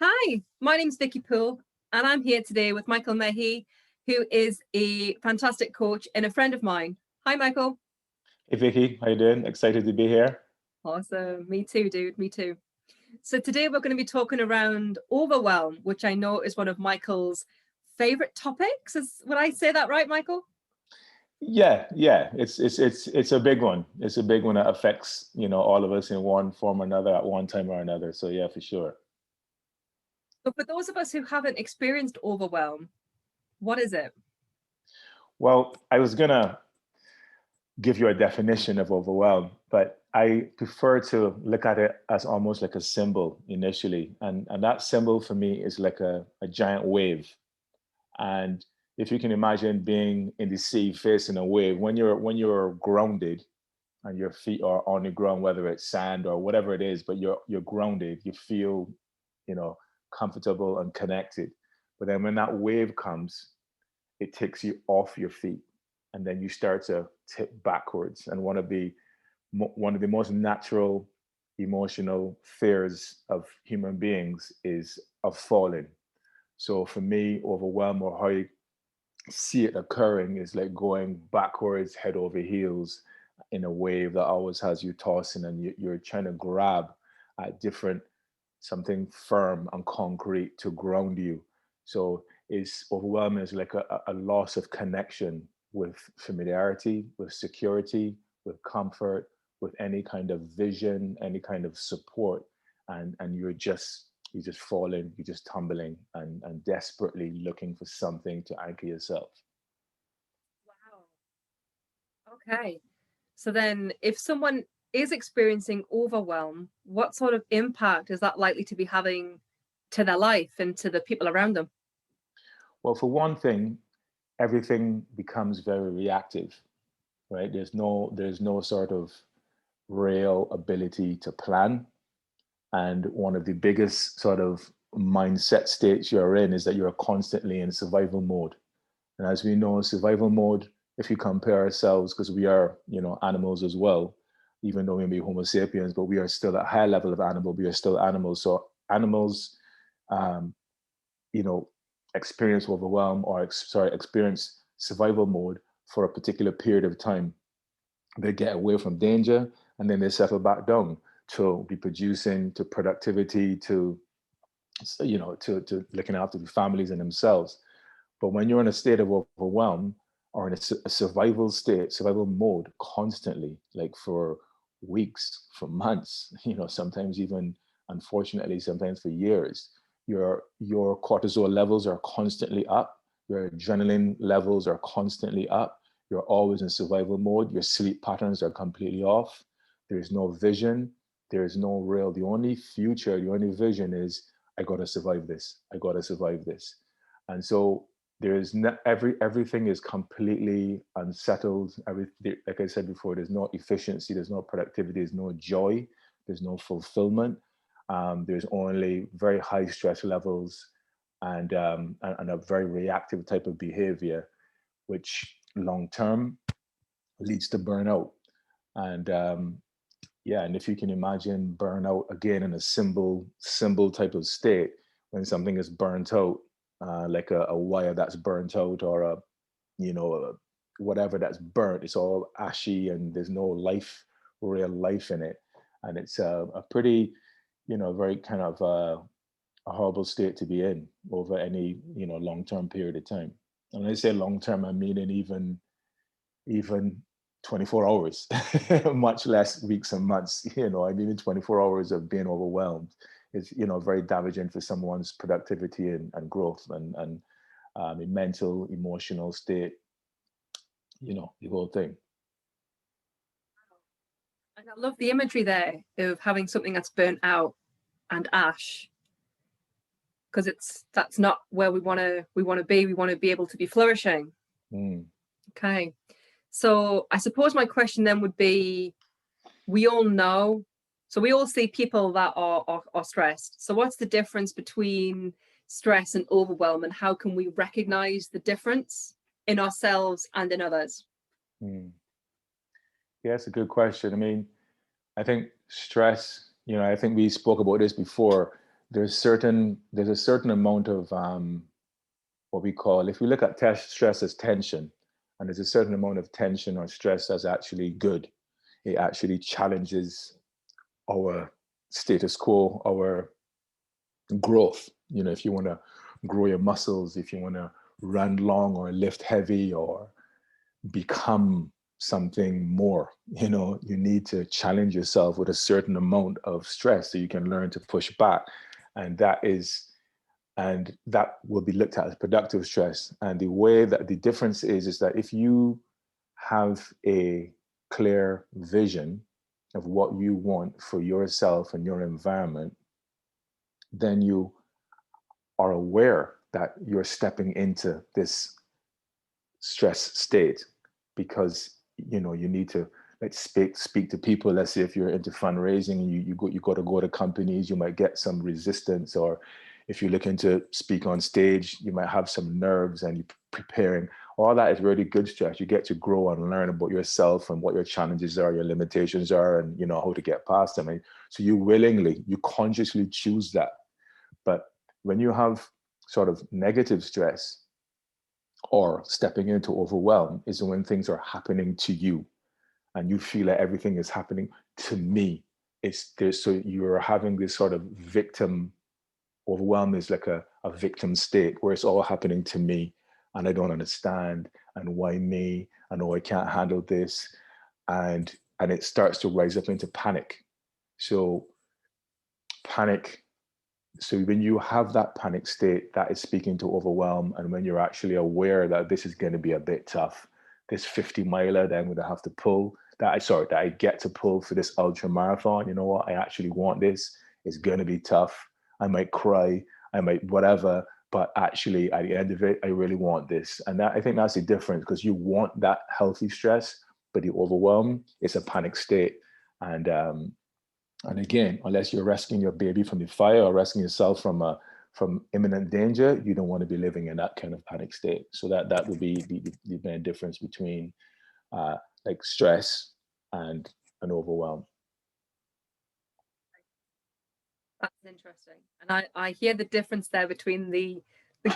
Hi, my name's Vicky Poole, and I'm here today with Michael Mahy, who is a fantastic coach and a friend of mine. Hi, Michael. Hey Vicky, how you doing? Excited to be here. Awesome. Me too, dude. Me too. So today we're going to be talking around overwhelm, which I know is one of Michael's favorite topics. Would I say that right, Michael? Yeah. It's a big one. It's a big one that affects, all of us in one form or another at one time or another. So yeah, for sure. But for those of us who haven't experienced overwhelm, what is it? Well, I was gonna give you a definition of overwhelm, but I prefer to look at it as almost like a symbol initially. And that symbol for me is like a giant wave. And if you can imagine being in the sea facing a wave, when you're grounded, and your feet are on the ground, whether it's sand or whatever it is, but you're grounded, you feel, you know, comfortable and connected. But then when that wave comes, it takes you off your feet, and then you start to tip backwards. And one of the most natural emotional fears of human beings is of falling. So for me, overwhelm, or how I see it occurring, is like going backwards, head over heels, in a wave that always has you tossing, and you're trying to grab at different something firm and concrete to ground you. So it's overwhelming, is like a loss of connection with familiarity, with security, with comfort, with any kind of vision, any kind of support. And you're just falling, you're just tumbling, and desperately looking for something to anchor yourself. Wow. Okay. So then, if someone is experiencing overwhelm, what sort of impact is that likely to be having to their life and to the people around them? Well, for one thing, everything becomes very reactive, right? There's no sort of real ability to plan. And one of the biggest sort of mindset states you're in is that you're constantly in survival mode. And as we know, survival mode, if you compare ourselves, because we are, animals as well, even though we may be Homo sapiens, but we are still at a higher level of animal, we are still animals. So animals, um, you know, experience overwhelm, or experience survival mode for a particular period of time. They get away from danger, and then they settle back down to reproducing, to productivity, to to looking after the families and themselves. But when you're in a state of overwhelm, or in a survival state, survival mode constantly, like for weeks, for months, sometimes even, unfortunately, sometimes for years, your cortisol levels are constantly up, your adrenaline levels are constantly up, you're always in survival mode, your sleep patterns are completely off, there's no vision, there's no real, the only future, the only vision is, I gotta survive this, I gotta survive this. And so there is everything is completely unsettled. Like I said before, there's no efficiency, there's no productivity, there's no joy, there's no fulfillment. There's only very high stress levels, and a very reactive type of behavior, which long term leads to burnout. And yeah, and if you can imagine burnout again in a symbol type of state, when something is burnt out, like a wire that's burnt out, or you know a, whatever that's burnt, it's all ashy and there's no real life in it. And it's a pretty, very kind of a horrible state to be in over any, long-term period of time. And when I say long-term, I mean in even 24 hours, much less weeks and months. I mean, in 24 hours of being overwhelmed is, very damaging for someone's productivity and growth, and a mental, emotional state, the whole thing. And I love the imagery there of having something that's burnt out and ash, because that's not where we want to be. We want to be able to be flourishing. Mm. Okay. So I suppose my question then would be, we all know, so we all see people that are stressed. So what's the difference between stress and overwhelm, and how can we recognize the difference in ourselves and in others? Mm. Yeah, that's a good question. I mean, I think stress, I think we spoke about this before. there's a certain amount of what we call, if we look at stress as tension, and there's a certain amount of tension or stress that's actually good. It actually challenges our status quo, our growth. You know, if you want to grow your muscles, if you want to run long or lift heavy or become something more, you know, you need to challenge yourself with a certain amount of stress so you can learn to push back. And that will be looked at as productive stress. And the way that the difference is that if you have a clear vision of what you want for yourself and your environment, then you are aware that you're stepping into this stress state, because you know you need to, like, speak to people. Let's say if you're into fundraising and you got to go to companies, you might get some resistance. Or if you're looking to speak on stage, you might have some nerves and you're preparing. All that is really good stress. You get to grow and learn about yourself and what your challenges are, your limitations are, and you know how to get past them. And so you consciously choose that. But when you have sort of negative stress or stepping into overwhelm, is when things are happening to you and you feel like everything is happening to me. It's this, so you're having this sort of victim. Overwhelm is like a victim state where it's all happening to me and I don't understand, and why me, and oh, I can't handle this. And it starts to rise up into panic. So panic So when you have that panic state, that is speaking to overwhelm. And when you're actually aware that this is going to be a bit tough, this 50 miler that I'm going to have to pull, that I get to pull for this ultra marathon, you know what, I actually want this. It's going to be tough. I might cry, I might whatever, but actually at the end of it, I really want this. And that, I think that's the difference, because you want that healthy stress, but the overwhelm is a panic state. And again, unless you're rescuing your baby from the fire or rescuing yourself from imminent danger, you don't want to be living in that kind of panic state. So that would be the main difference between like stress and an overwhelm. That's interesting. And I hear the difference there between the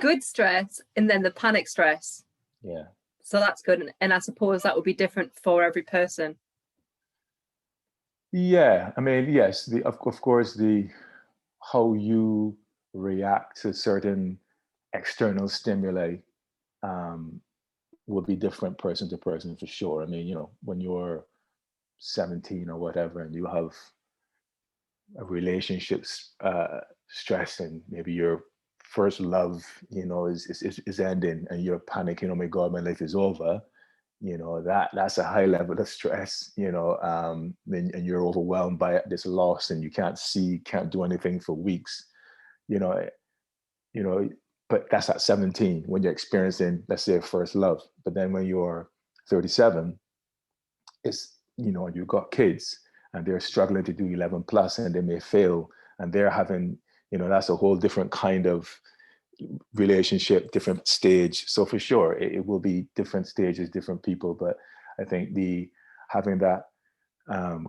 good stress and then the panic stress. Yeah. So that's good. And I suppose that would be different for every person. Yeah, I mean, yes, of course, how you react to certain external stimuli will be different person to person for sure. I mean, you know, when you're 17 or whatever and you have a relationships stress, and maybe your first love, you know, is ending and you're panicking, oh my God, my life is over. You know, that's a high level of stress, you know, and you're overwhelmed by this loss and you can't do anything for weeks, you know, you know, but that's at 17 when you're experiencing, let's say, first love. But then when you're 37, it's, you know, you've got kids and they're struggling to do 11 plus and they may fail, and they're having, you know, that's a whole different kind of relationship, different stage. So for sure, it will be different stages, different people. But I think having that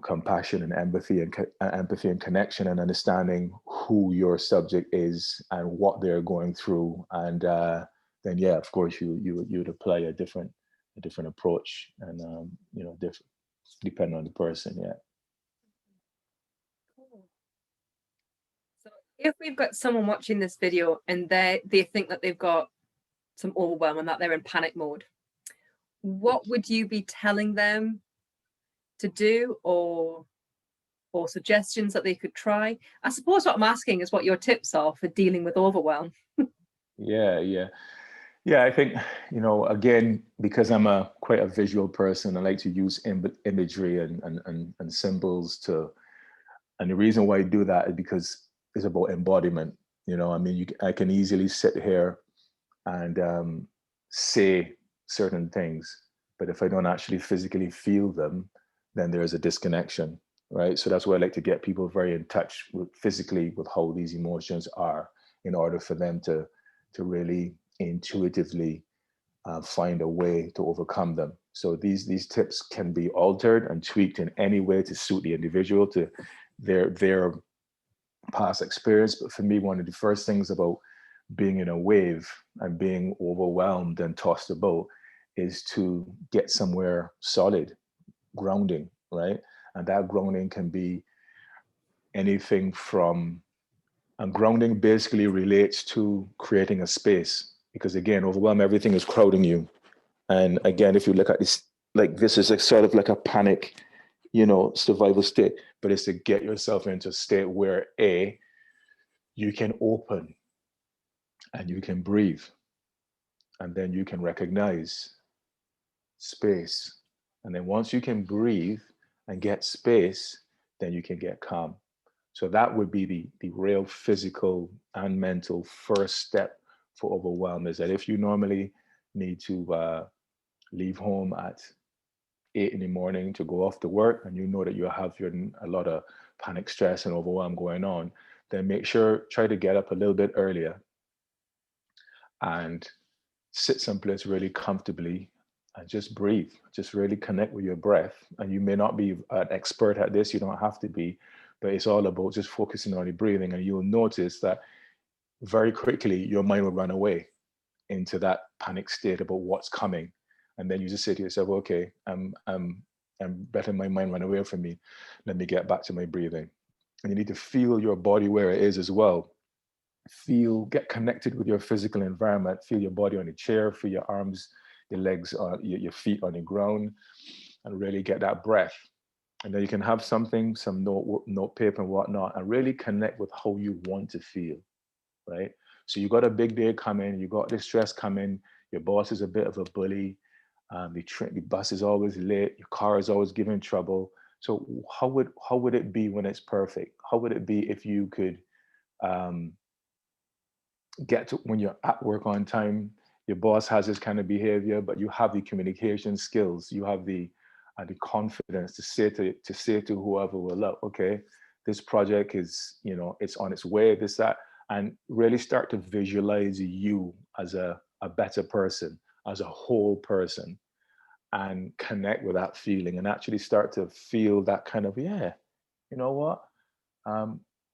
compassion and empathy and connection and understanding who your subject is and what they're going through, and then yeah, of course you would apply a different approach, and you know, different depending on the person. Yeah. Cool. So if we've got someone watching this video and they think that they've got some overwhelm and that they're in panic mode, what would you be telling them to do, or suggestions that they could try? I suppose what I'm asking is what your tips are for dealing with overwhelm. Yeah, I think, you know, again, because I'm quite a visual person, I like to use imagery and symbols to, and the reason why I do that is because it's about embodiment. You know, I mean, I can easily sit here and say certain things, but if I don't actually physically feel them, then there's a disconnection, right? So that's why I like to get people very in touch with physically with how these emotions are, in order for them to really intuitively find a way to overcome them. So these tips can be altered and tweaked in any way to suit the individual, to their past experience. But for me, one of the first things about being in a wave and being overwhelmed and tossed about is to get somewhere solid, grounding, right? And that grounding can be anything from, and grounding basically relates to creating a space, because again, overwhelm, everything is crowding you. And again, if you look at this, like this is a sort of like a panic, survival state, but it's to get yourself into a state where you can open and you can breathe, and then you can recognize space. And then once you can breathe and get space, then you can get calm. So that would be the real physical and mental first step for overwhelm, is that if you normally need to leave home at 8 in the morning to go off to work, and you know that you have a lot of panic, stress, and overwhelm going on, then try to get up a little bit earlier and sit someplace really comfortably and just breathe. Just really connect with your breath. And you may not be an expert at this, you don't have to be, but it's all about just focusing on your breathing. And you'll notice that very quickly your mind will run away into that panic state about what's coming. And then you just say to yourself, okay, I'm letting my mind run away from me. Let me get back to my breathing. And you need to feel your body where it is as well. Get connected with your physical environment. Feel your body on the chair, feel your arms, your legs, your feet on the ground, and really get that breath. And then you can have some note paper and whatnot, and really connect with how you want to feel, right? So you got a big day coming, you got this stress coming, your boss is a bit of a bully, the bus is always late, your car is always giving trouble. So how would it be when it's perfect? How would it be if you could get to when you're at work on time, your boss has this kind of behavior, but you have the communication skills, you have the confidence to say to whoever will look, okay, this project is, it's on its way, this, that, and really start to visualize you as a better person, as a whole person, and connect with that feeling and actually start to feel that kind of, yeah, you know what,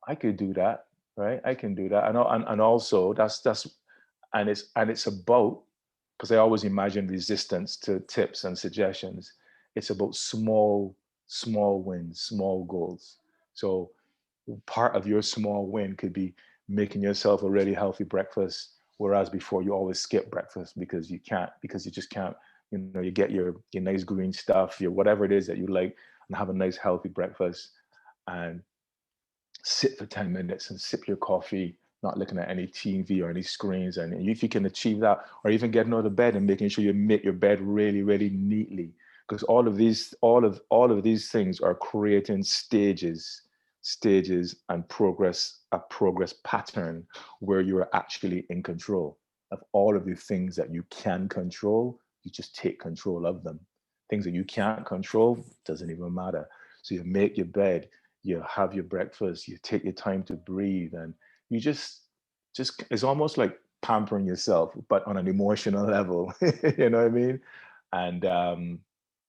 I could do that, right? I can do that. And also that's and it's about, because I always imagine resistance to tips and suggestions. It's about small wins, small goals. So part of your small win could be making yourself a really healthy breakfast, whereas before you always skip breakfast because you just can't, you get your nice green stuff, your whatever it is that you like, and have a nice healthy breakfast and sit for 10 minutes and sip your coffee, not looking at any TV or any screens. And if you can achieve that, or even getting out of bed and making sure you make your bed really, really neatly, because all of these things are creating stages and a progress pattern where you are actually in control of all of the things that you can control. You just take control of them. Things that you can't control, doesn't even matter. So you make your bed, you have your breakfast, you take your time to breathe, and you just it's almost like pampering yourself, but on an emotional level. You know what I mean? And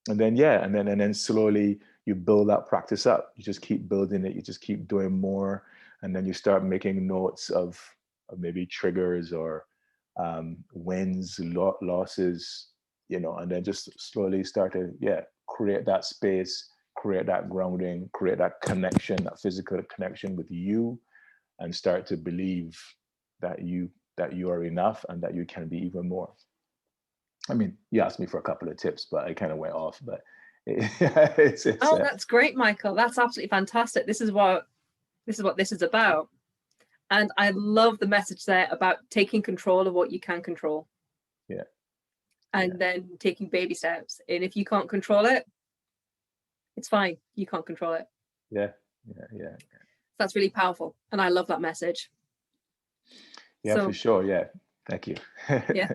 then slowly you build that practice up. You just keep building it, you just keep doing more, and then you start making notes of maybe triggers or wins, losses, and then just slowly start to create that space, create that grounding, create that connection, that physical connection with you, and start to believe that you are enough and that you can be even more. I mean, you asked me for a couple of tips, but I kind of went off. But that's great, Michael. That's absolutely fantastic. This is what this is about. And I love the message there about taking control of what you can control. Yeah. And then taking baby steps. And if you can't control it, it's fine. You can't control it. Yeah. That's really powerful. And I love that message. Yeah, for sure. Yeah. Thank you. Yeah.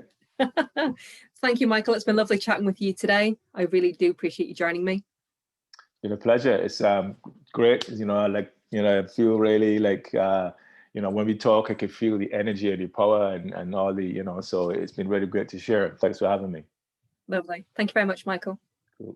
Thank you, Michael. It's been lovely chatting with you today. I really do appreciate you joining me. It's been a pleasure. It's great. I feel really like, when we talk, I can feel the energy and the power and all the, so it's been really great to share. Thanks for having me. Lovely. Thank you very much, Michael. Cool.